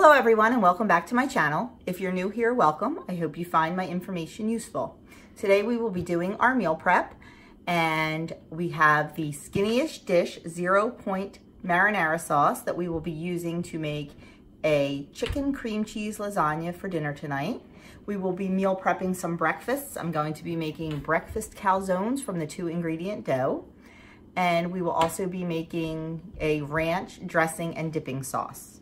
Hello everyone and welcome back to my channel. If you're new here, welcome. I hope you find my information useful. Today we will be doing our meal prep and we have the Skinny-ish Dish 0-point marinara sauce that we will be using to make a chicken cream cheese lasagna for dinner tonight. We will be meal prepping some breakfasts. I'm going to be making breakfast calzones from the 2-ingredient dough. And we will also be making a ranch dressing and dipping sauce.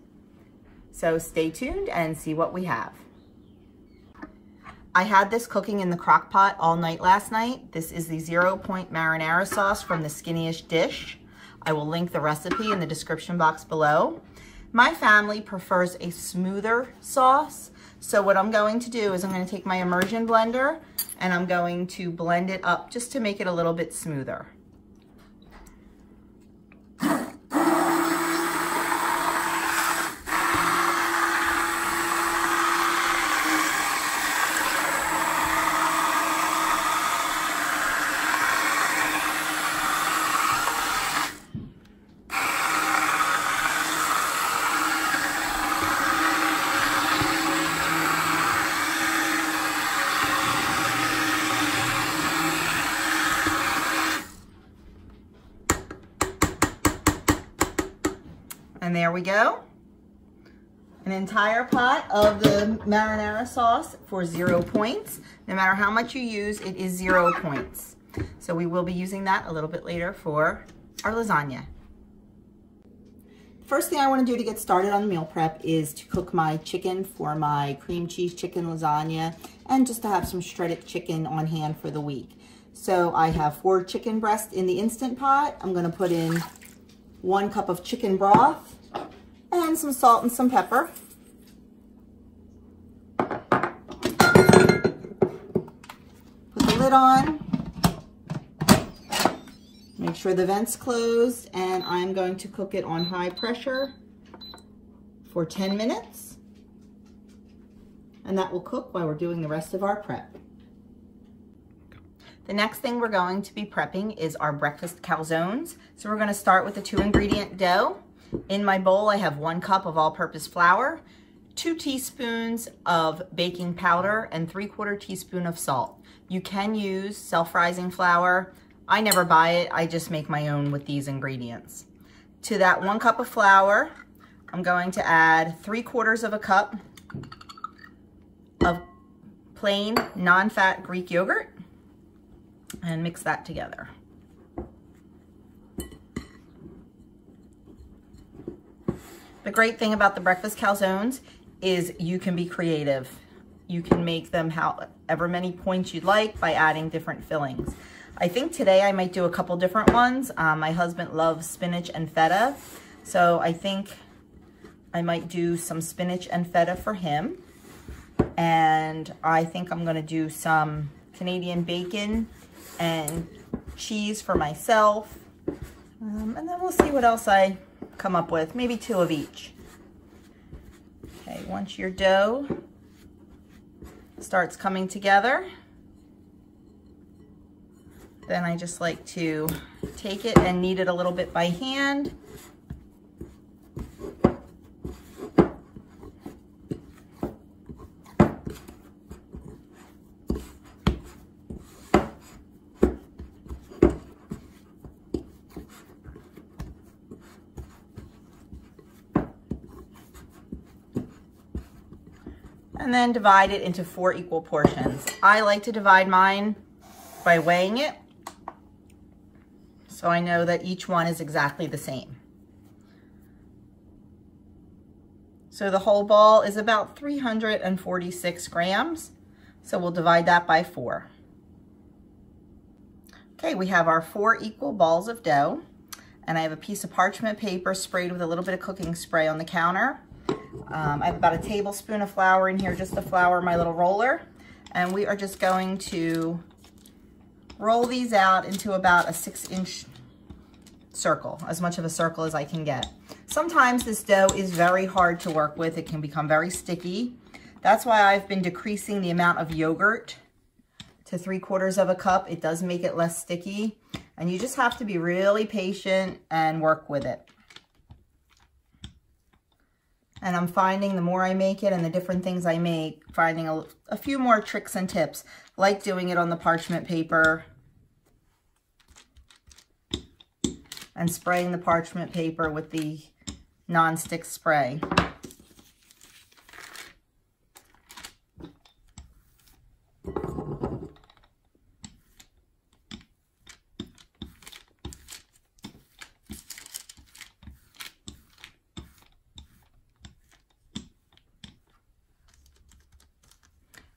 So stay tuned and see what we have. I had this cooking in the crock pot all night last night. This is the 0-point marinara sauce from the Skinny-ish Dish. I will link the recipe in the description box below. My family prefers a smoother sauce. So what I'm going to do is I'm going to take my immersion blender and I'm going to blend it up just to make it a little bit smoother. And there we go. An entire pot of the marinara sauce for 0 points. No matter how much you use, it is 0 points. So we will be using that a little bit later for our lasagna. First thing I want to do to get started on the meal prep is to cook my chicken for my cream cheese chicken lasagna and just to have some shredded chicken on hand for the week. So I have 4 chicken breasts in the Instant Pot. I'm going to put in 1 cup of chicken broth and some salt and some pepper. Put the lid on. Make sure the vent's closed, and I'm going to cook it on high pressure for 10 minutes. And that will cook while we're doing the rest of our prep. The next thing we're going to be prepping is our breakfast calzones. So we're going to start with the 2-ingredient dough. In my bowl, I have 1 cup of all-purpose flour, 2 teaspoons of baking powder, and 3/4 teaspoon of salt. You can use self-rising flour. I never buy it. I just make my own with these ingredients. To that 1 cup of flour, I'm going to add 3/4 of a cup of plain non-fat Greek yogurt and mix that together. The great thing about the breakfast calzones is you can be creative. You can make them however many points you'd like by adding different fillings. I think today I might do a couple different ones. My husband loves spinach and feta, so I think I might do some spinach and feta for him. And I think I'm gonna do some Canadian bacon and cheese for myself. And then we'll see what else I come up with, maybe 2 of each. Okay, once your dough starts coming together, then I just like to take it and knead it a little bit by hand. And then divide it into 4 equal portions. I like to divide mine by weighing it, so I know that each one is exactly the same. So the whole ball is about 346 grams, so we'll divide that by 4. Okay, we have our 4 equal balls of dough, and I have a piece of parchment paper sprayed with a little bit of cooking spray on the counter. I have about a tablespoon of flour in here just to flour my little roller. And we are just going to roll these out into about a 6-inch circle, as much of a circle as I can get. Sometimes this dough is very hard to work with. It can become very sticky. That's why I've been decreasing the amount of yogurt to 3/4 of a cup. It does make it less sticky. And you just have to be really patient and work with it. And I'm finding the more I make it and the different things I make, finding a few more tricks and tips, like doing it on the parchment paper and spraying the parchment paper with the non-stick spray.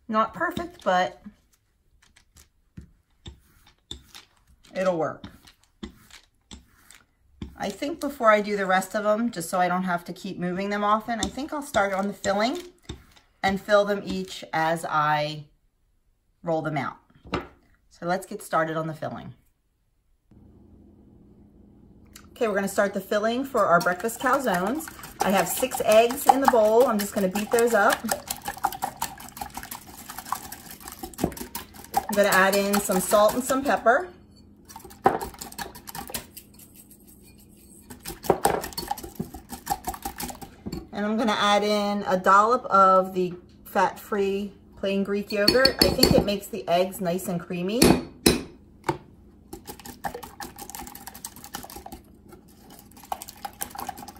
Not perfect, but it'll work. I think before I do the rest of them, just so I don't have to keep moving them often, I think I'll start on the filling and fill them each as I roll them out. So let's get started on the filling. Okay, we're gonna start the filling for our breakfast calzones. I have 6 eggs in the bowl. I'm just gonna beat those up. I'm gonna add in some salt and some pepper. And I'm gonna add in a dollop of the fat-free plain Greek yogurt. I think it makes the eggs nice and creamy. And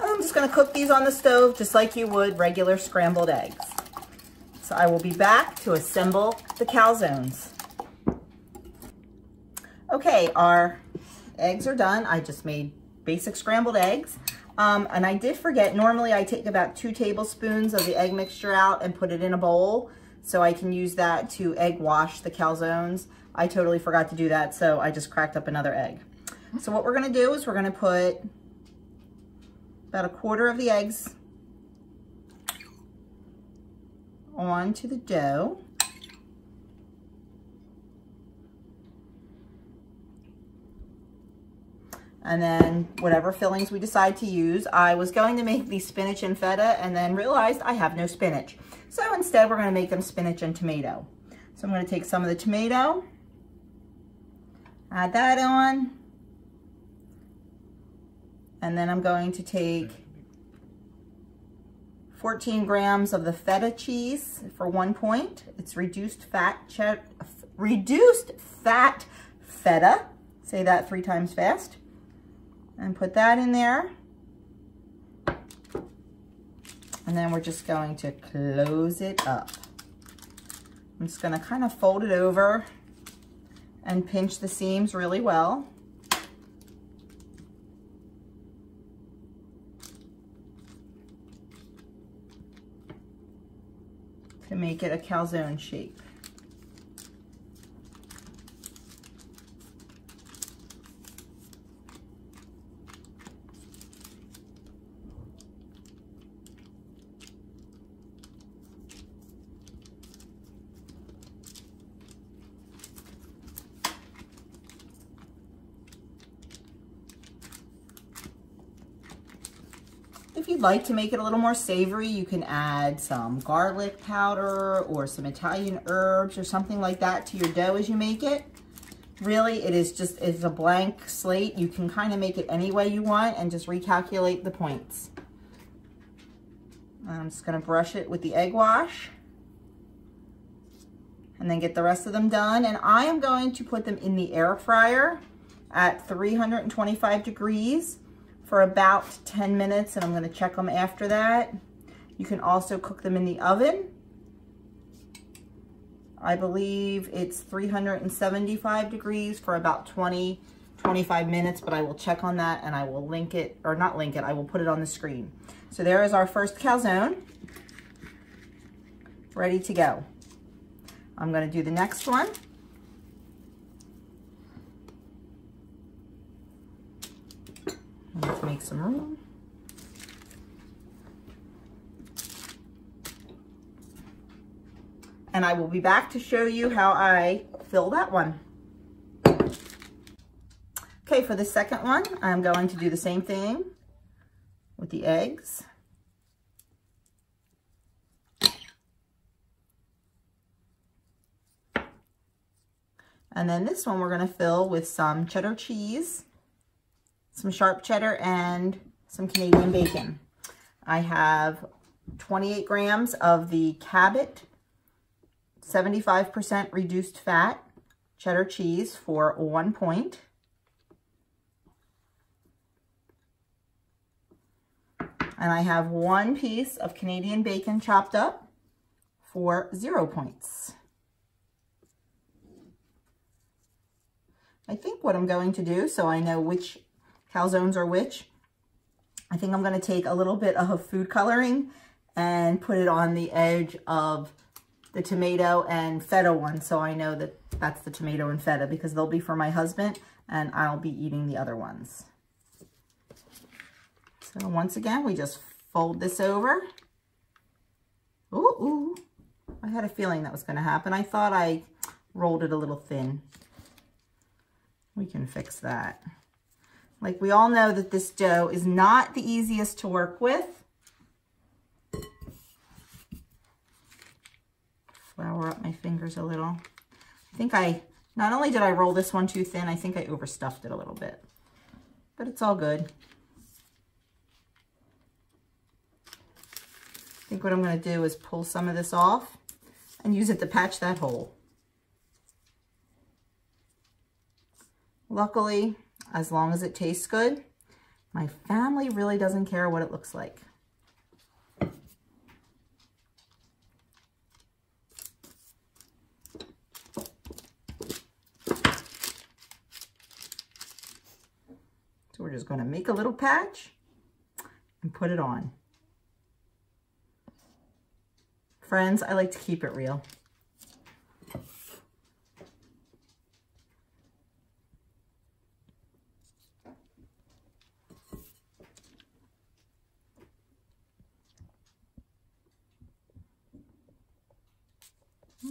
I'm just gonna cook these on the stove just like you would regular scrambled eggs. So I will be back to assemble the calzones. Okay, our eggs are done. I just made basic scrambled eggs. And I did forget, normally I take about 2 tablespoons of the egg mixture out and put it in a bowl so I can use that to egg wash the calzones. I totally forgot to do that, so I just cracked up another egg. So what we're gonna do is we're gonna put about 1/4 of the eggs onto the dough. And then whatever fillings we decide to use. I was going to make these spinach and feta and then realized I have no spinach. So instead we're gonna make them spinach and tomato. So I'm gonna take some of the tomato, add that on, and then I'm going to take 14 grams of the feta cheese for 1 point. It's reduced fat feta. Say that 3 times fast. And put that in there. And then we're just going to close it up. I'm just gonna kind of fold it over and pinch the seams really well. To make it a calzone shape. If you'd like to make it a little more savory, you can add some garlic powder or some Italian herbs or something like that to your dough as you make it. Really, it's a blank slate. You can kind of make it any way you want and just recalculate the points. I'm just gonna brush it with the egg wash and then get the rest of them done. And I am going to put them in the air fryer at 325 degrees for about 10 minutes, and I'm gonna check them after that. You can also cook them in the oven. I believe it's 375 degrees for about 20-25 minutes, but I will check on that and I will link it, or not link it, I will put it on the screen. So there is our first calzone, ready to go. I'm gonna do the next one. Let's make some room. And I will be back to show you how I fill that one. Okay, for the second one, I'm going to do the same thing with the eggs. And then this one we're gonna fill with some cheddar cheese, some sharp cheddar, and some Canadian bacon. I have 28 grams of the Cabot 75% reduced fat cheddar cheese for 1 point. And I have 1 piece of Canadian bacon chopped up for 0 points. I think what I'm going to do, so I know which calzones are which, I think I'm going to take a little bit of food coloring and put it on the edge of the tomato and feta one, so I know that that's the tomato and feta, because they'll be for my husband and I'll be eating the other ones. So once again, we just fold this over. Ooh, I had a feeling that was going to happen. I thought I rolled it a little thin. We can fix that. Like, we all know that this dough is not the easiest to work with. Flour up my fingers a little. I think not only did I roll this one too thin, I think I overstuffed it a little bit. But it's all good. I think what I'm going to do is pull some of this off and use it to patch that hole. Luckily, as long as it tastes good, my family really doesn't care what it looks like. So we're just going to make a little patch and put it on. Friends, I like to keep it real.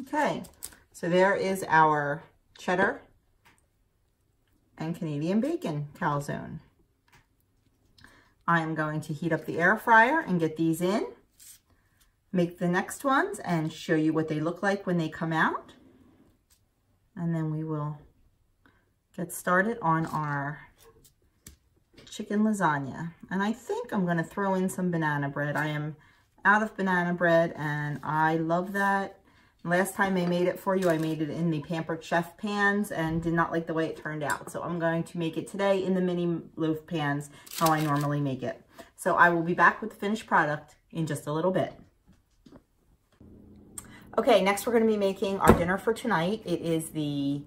Okay, so there is our cheddar and Canadian bacon calzone. I am going to heat up the air fryer and get these in, make the next ones and show you what they look like when they come out. And then we will get started on our chicken lasagna. And I think I'm going to throw in some banana bread. I am out of banana bread and I love that. Last time I made it for you, I made it in the Pampered Chef pans and did not like the way it turned out. So I'm going to make it today in the mini loaf pans, how I normally make it. So I will be back with the finished product in just a little bit. Okay, next we're going to be making our dinner for tonight. It is the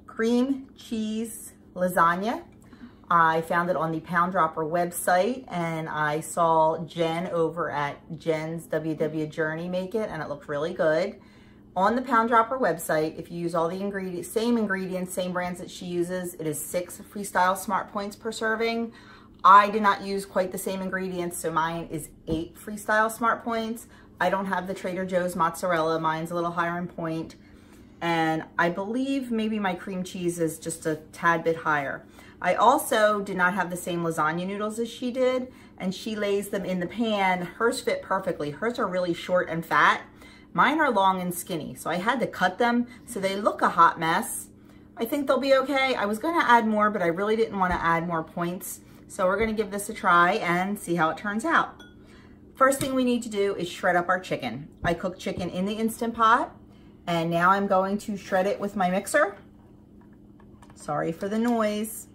cream cheese lasagna. I found it on the Pound Dropper website and I saw Jen over at Jen's WW Journey make it and it looked really good. On the Pound Dropper website, if you use all the ingredients, same brands that she uses, it is 6 Freestyle Smart Points per serving. I did not use quite the same ingredients, so mine is 8 Freestyle Smart Points. I don't have the Trader Joe's mozzarella. Mine's a little higher in point. And I believe maybe my cream cheese is just a tad bit higher. I also did not have the same lasagna noodles as she did, and she lays them in the pan. Hers fit perfectly. Hers are really short and fat. Mine are long and skinny, so I had to cut them so they look a hot mess. I think they'll be okay. I was going to add more, but I really didn't want to add more points. So we're going to give this a try and see how it turns out. First thing we need to do is shred up our chicken. I cooked chicken in the Instant Pot, and now I'm going to shred it with my mixer. Sorry for the noise.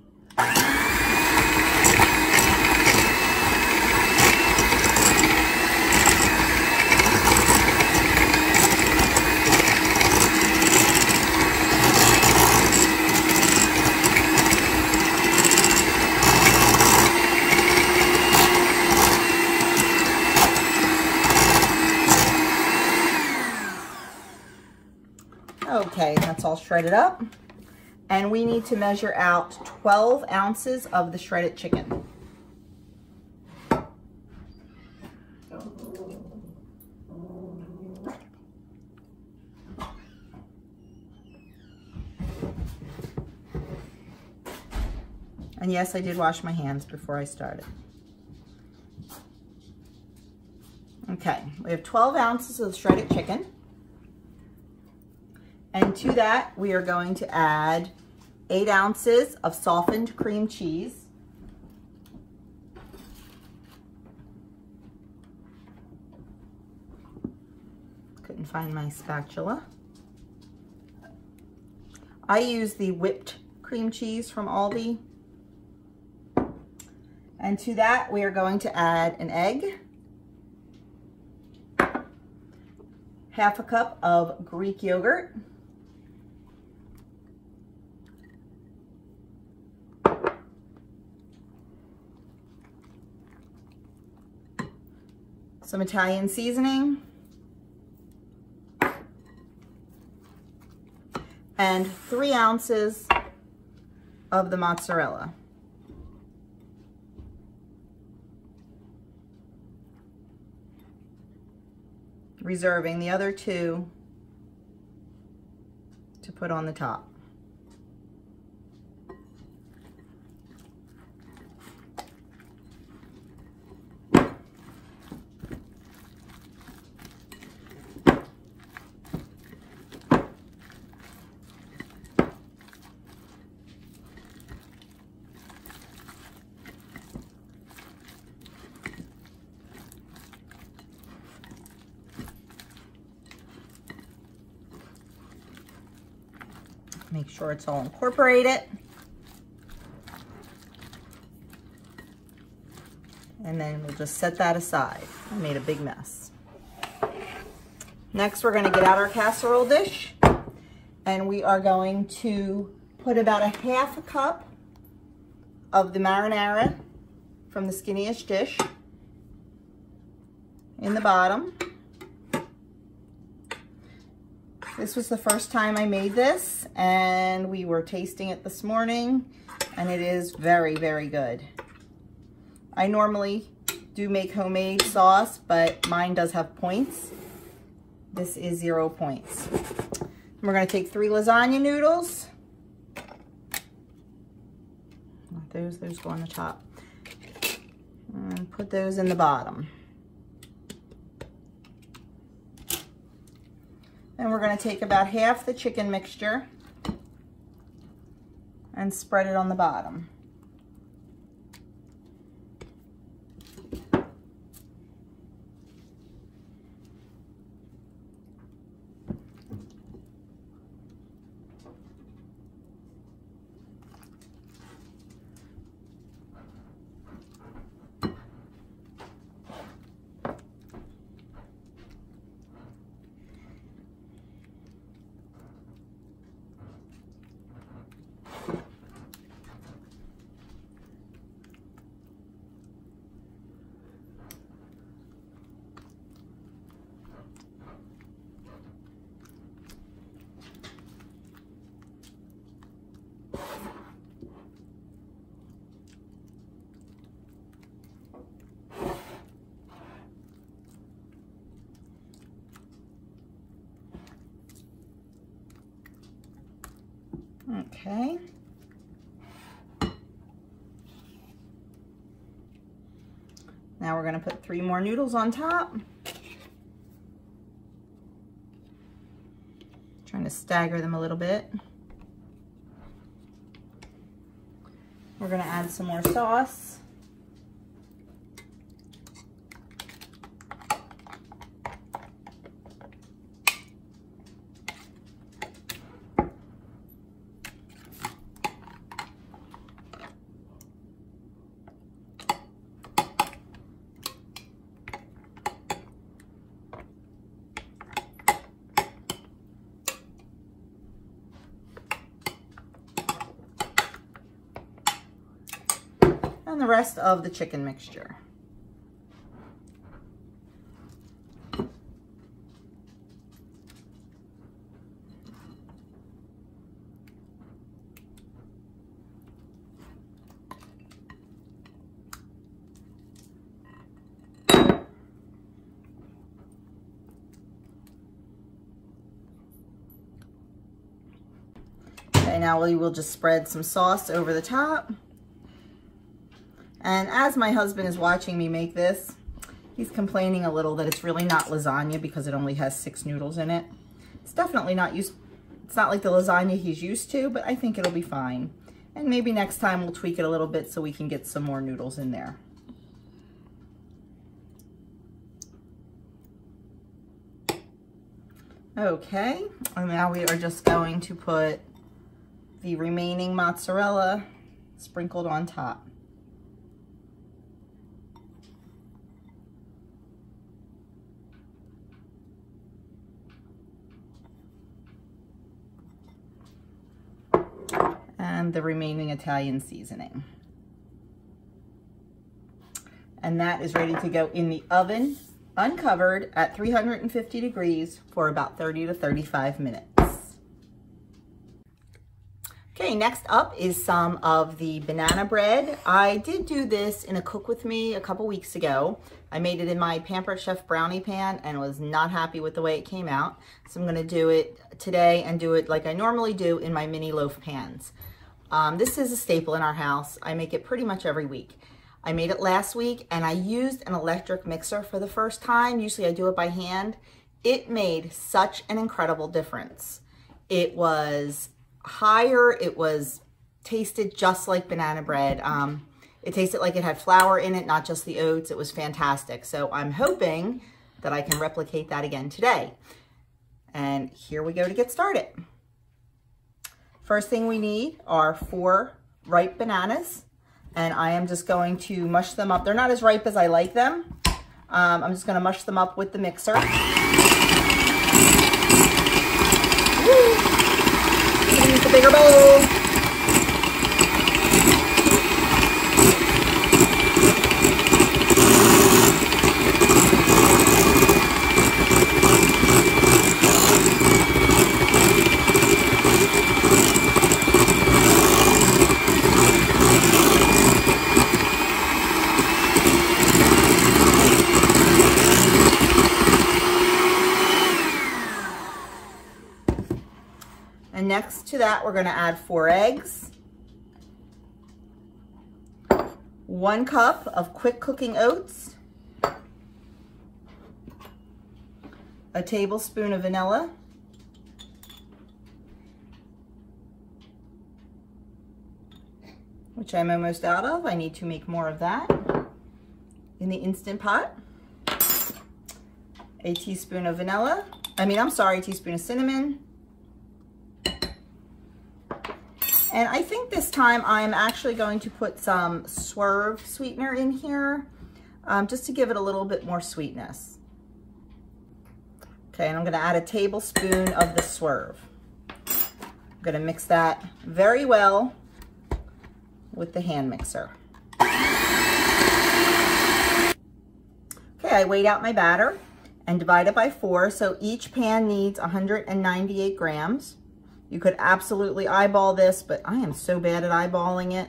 Okay, that's all shredded up. And we need to measure out 12 ounces of the shredded chicken. And yes, I did wash my hands before I started. Okay, we have 12 ounces of shredded chicken. And to that, we are going to add 8 ounces of softened cream cheese. and find my spatula. I use the whipped cream cheese from Aldi. And to that, we are going to add an egg, half a cup of Greek yogurt, some Italian seasoning, and 3 ounces of the mozzarella. Reserving the other 2 to put on the top. Make sure it's all incorporated. And then we'll just set that aside. I made a big mess. Next, we're going to get out our casserole dish, and we are going to put about a half a cup of the marinara from the Skinniest Dish in the bottom. This was the first time I made this, and we were tasting it this morning, and it is very, very good. I normally do make homemade sauce, but mine does have points. This is 0 points. We're going to take 3 lasagna noodles. Those go on the top. And put those in the bottom. Then we're going to take about half the chicken mixture and spread it on the bottom. Okay. Now we're going to put 3 more noodles on top. Trying to stagger them a little bit. We're going to add some more sauce. And the rest of the chicken mixture. Okay, now we will just spread some sauce over the top. And as my husband is watching me make this, he's complaining a little that it's really not lasagna because it only has 6 noodles in it. It's definitely not it's not like the lasagna he's used to, but I think it'll be fine. And maybe next time we'll tweak it a little bit so we can get some more noodles in there. Okay, and now we are just going to put the remaining mozzarella sprinkled on top. And the remaining Italian seasoning. And that is ready to go in the oven, uncovered at 350 degrees for about 30 to 35 minutes. Okay, next up is some of the banana bread. I did do this in a cook with me a couple weeks ago. I made it in my Pampered Chef brownie pan and was not happy with the way it came out. So I'm gonna do it today and do it like I normally do in my mini loaf pans. This is a staple in our house. I make it pretty much every week. I made it last week and I used an electric mixer for the first time. Usually I do it by hand. It made such an incredible difference. It was higher, it was tasted just like banana bread. It tasted like it had flour in it, not just the oats. It was fantastic. So I'm hoping that I can replicate that again today. And here we go to get started. First thing we need are 4 ripe bananas, and I am just going to mush them up. They're not as ripe as I like them. I'm just gonna mush them up with the mixer. Use the bigger bowl. And next to that, we're going to add 4 eggs, 1 cup of quick cooking oats, a tablespoon of vanilla, which I'm almost out of. I need to make more of that in the Instant Pot, a teaspoon of a teaspoon of cinnamon. And I think this time I'm actually going to put some Swerve sweetener in here, just to give it a little bit more sweetness. Okay, and I'm gonna add a tablespoon of the Swerve. I'm gonna mix that very well with the hand mixer. Okay, I weighed out my batter and divided by 4, so each pan needs 198 grams. You could absolutely eyeball this, but I am so bad at eyeballing it.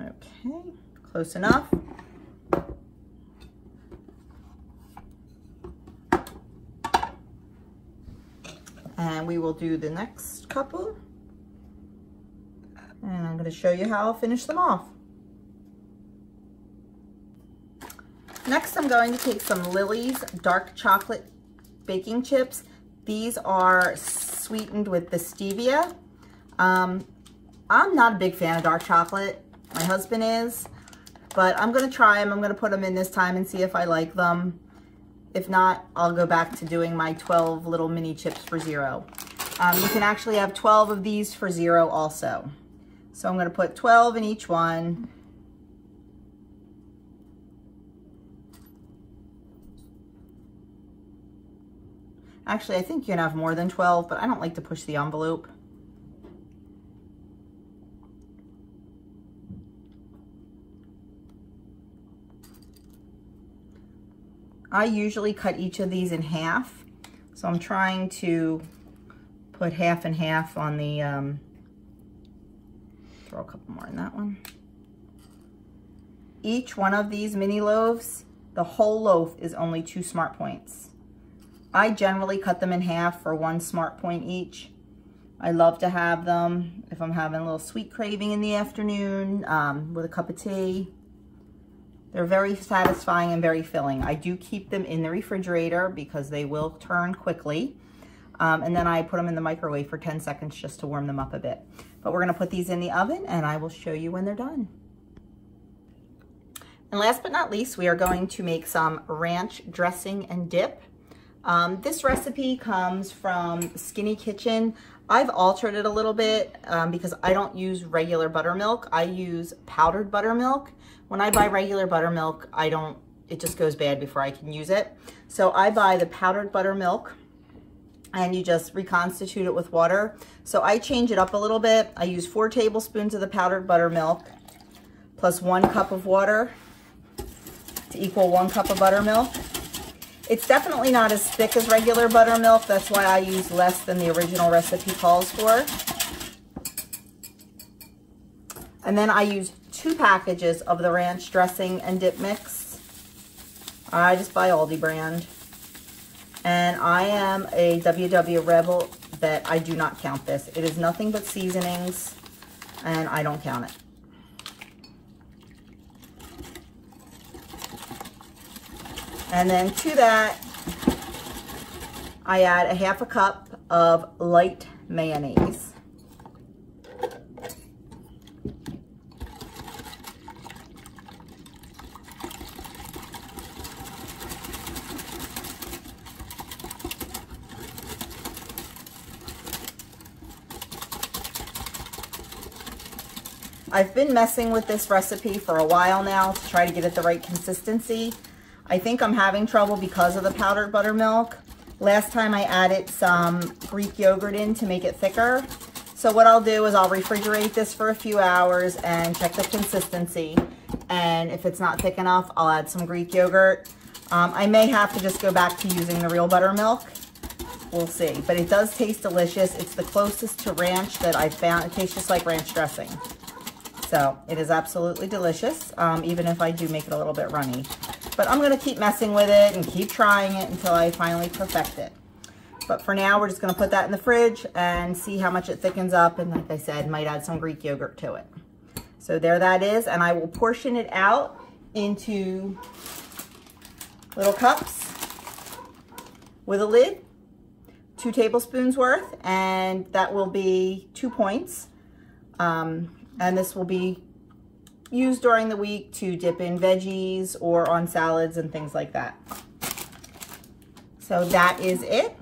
Okay, close enough. And we will do the next couple. And I'm going to show you how I'll finish them off. Next, I'm going to take some Lily's dark chocolate baking chips. These are sweetened with the stevia. I'm not a big fan of dark chocolate. My husband is, but I'm going to try them. I'm going to put them in this time and see if I like them. If not, I'll go back to doing my 12 little mini chips for $0. You can actually have 12 of these for $0 also. So I'm going to put 12 in each one. Actually, I think you can have more than 12, but I don't like to push the envelope. I usually cut each of these in half, so I'm trying to put half and half on the, throw a couple more in that one. Each one of these mini loaves, the whole loaf is only 2 smart points. I generally cut them in half for 1 smart point each. I love to have them if I'm having a little sweet craving in the afternoon with a cup of tea. They're very satisfying and very filling. I do keep them in the refrigerator because they will turn quickly. And then I put them in the microwave for 10 seconds just to warm them up a bit. But we're gonna put these in the oven and I will show you when they're done. And last but not least, we are going to make some ranch dressing and dip. This recipe comes from Skinny Kitchen. I've altered it a little bit because I don't use regular buttermilk. I use powdered buttermilk. When I buy regular buttermilk, it just goes bad before I can use it. So I buy the powdered buttermilk and you just reconstitute it with water. So I change it up a little bit. I use 4 tablespoons of the powdered buttermilk plus 1 cup of water to equal 1 cup of buttermilk. It's definitely not as thick as regular buttermilk. That's why I use less than the original recipe calls for. And then I use 2 packages of the ranch dressing and dip mix. I just buy Aldi brand. And I am a WW Rebel that I do not count this. It is nothing but seasonings and I don't count it. And then to that, I add a 1/2 cup of light mayonnaise. I've been messing with this recipe for a while now to try to get it the right consistency. I think I'm having trouble because of the powdered buttermilk. Last time I added some Greek yogurt in to make it thicker. So what I'll do is I'll refrigerate this for a few hours and check the consistency. And if it's not thick enough, I'll add some Greek yogurt. I may have to just go back to using the real buttermilk. We'll see. But it does taste delicious. It's the closest to ranch that I've found. It tastes just like ranch dressing. So it is absolutely delicious, even if I do make it a little bit runny. But I'm going to keep messing with it and keep trying it until I finally perfect it. But for now, we're just going to put that in the fridge and see how much it thickens up. And like I said, might add some Greek yogurt to it. So there that is. And I will portion it out into little cups with a lid, 2 tablespoons worth, and that will be 2 points. And this will be used during the week to dip in veggies or on salads and things like that. So that is it.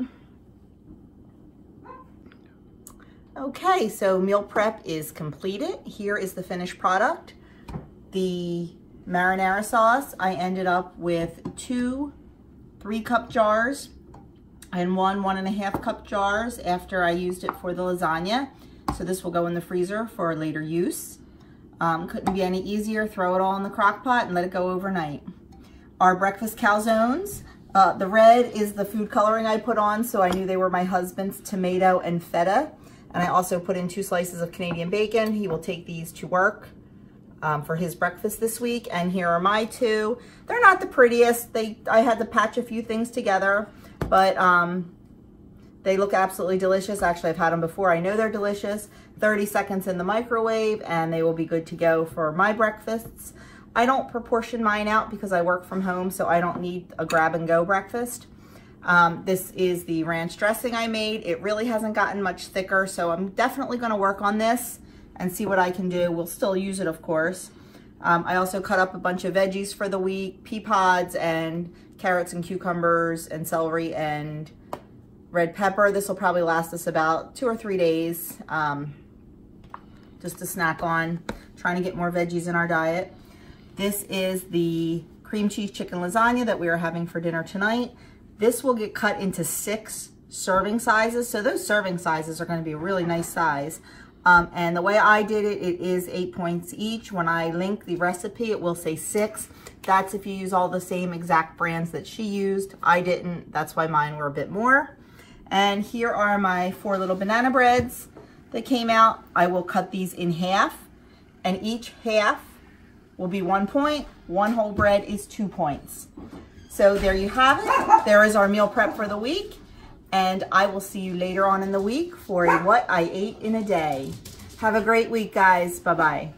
Okay, so meal prep is completed. Here is the finished product. The marinara sauce, I ended up with 2 3-cup jars and 1 1.5 cup jars after I used it for the lasagna. So this will go in the freezer for later use. Couldn't be any easier. Throw it all in the crock pot and let it go overnight. Our breakfast calzones. The red is the food coloring I put on, so I knew they were my husband's tomato and feta. And I also put in 2 slices of Canadian bacon. He will take these to work for his breakfast this week. And here are my 2. They're not the prettiest. I had to patch a few things together, but they look absolutely delicious. Actually, I've had them before. I know they're delicious. 30 seconds in the microwave and they will be good to go for my breakfasts. I don't proportion mine out because I work from home, so I don't need a grab and go breakfast. This is the ranch dressing I made. It really hasn't gotten much thicker, so I'm definitely going to work on this and see what I can do. We'll still use it, of course. I also cut up a bunch of veggies for the week, pea pods and carrots and cucumbers and celery and red pepper. This will probably last us about 2 or 3 days, just to snack on, trying to get more veggies in our diet. This is the cream cheese chicken lasagna that we are having for dinner tonight. This will get cut into 6 serving sizes. So those serving sizes are going to be a really nice size. And the way I did it, it is 8 points each. When I link the recipe, it will say 6. That's if you use all the same exact brands that she used. I didn't. That's why mine were a bit more. And here are my 4 little banana breads that came out. I will cut these in half, and each half will be 1 point. 1 whole bread is 2 points. So there you have it. There is our meal prep for the week. And I will see you later on in the week for a what I ate in a day. Have a great week, guys. Bye-bye.